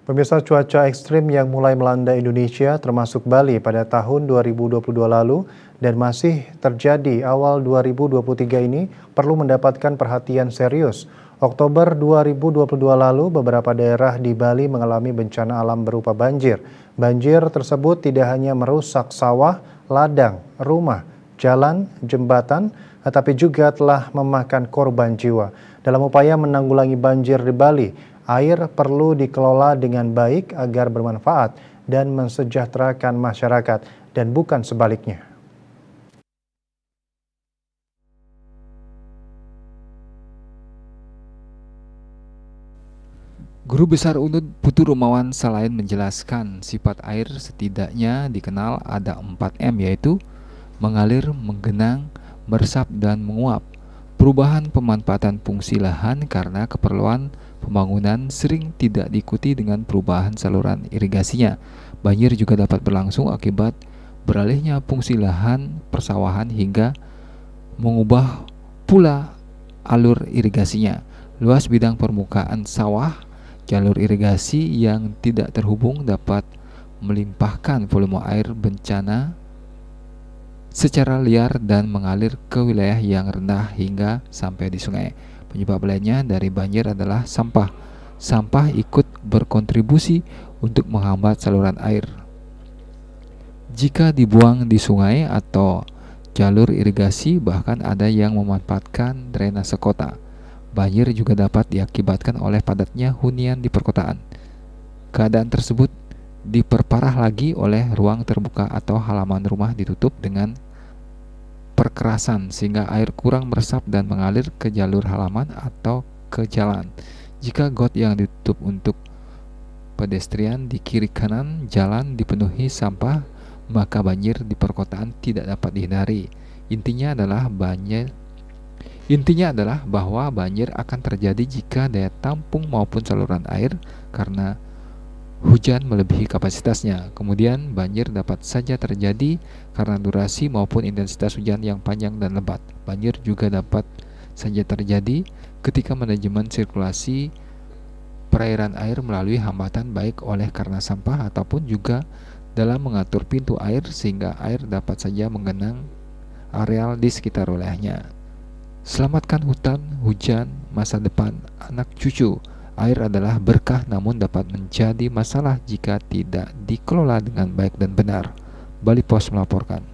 Pemirsa, cuaca ekstrim yang mulai melanda Indonesia termasuk Bali pada tahun 2022 lalu dan masih terjadi awal 2023 ini perlu mendapatkan perhatian serius. Oktober 2022 lalu beberapa daerah di Bali mengalami bencana alam berupa banjir. Banjir tersebut tidak hanya merusak sawah, ladang, rumah, jalan, jembatan, tetapi juga telah memakan korban jiwa. Dalam upaya menanggulangi banjir di Bali, air perlu dikelola dengan baik agar bermanfaat dan mensejahterakan masyarakat dan bukan sebaliknya. Guru Besar UNUD Putu Rumawan selain menjelaskan sifat air setidaknya dikenal ada 4M, yaitu mengalir, menggenang, meresap, dan menguap. Perubahan pemanfaatan fungsi lahan karena keperluan pembangunan sering tidak diikuti dengan perubahan saluran irigasinya. Banjir juga dapat berlangsung akibat beralihnya fungsi lahan persawahan hingga mengubah pula alur irigasinya. Luas bidang permukaan sawah, jalur irigasi yang tidak terhubung dapat melimpahkan volume air bencana secara liar dan mengalir ke wilayah yang rendah hingga sampai di sungai. Penyebab lainnya dari banjir adalah sampah. Sampah ikut berkontribusi untuk menghambat saluran air. Jika dibuang di sungai atau jalur irigasi, bahkan ada yang memanfaatkan drainase kota. Banjir juga dapat diakibatkan oleh padatnya hunian di perkotaan. Keadaan tersebut diperparah lagi oleh ruang terbuka atau halaman rumah ditutup dengan perkerasan sehingga air kurang meresap dan mengalir ke jalur halaman atau ke jalan. Jika got yang ditutup untuk pedestrian di kiri kanan jalan dipenuhi sampah, maka banjir di perkotaan tidak dapat dihindari. Intinya adalah bahwa banjir akan terjadi jika daya tampung maupun saluran air karena hujan melebihi kapasitasnya. Kemudian banjir dapat saja terjadi karena durasi maupun intensitas hujan yang panjang dan lebat. Banjir juga dapat saja terjadi ketika manajemen sirkulasi perairan air melalui hambatan baik oleh karena sampah ataupun juga dalam mengatur pintu air sehingga air dapat saja menggenang areal di sekitar wilayahnya. Selamatkan hutan, hujan, masa depan anak cucu. Air adalah berkah namun dapat menjadi masalah jika tidak dikelola dengan baik dan benar. Bali Pos melaporkan.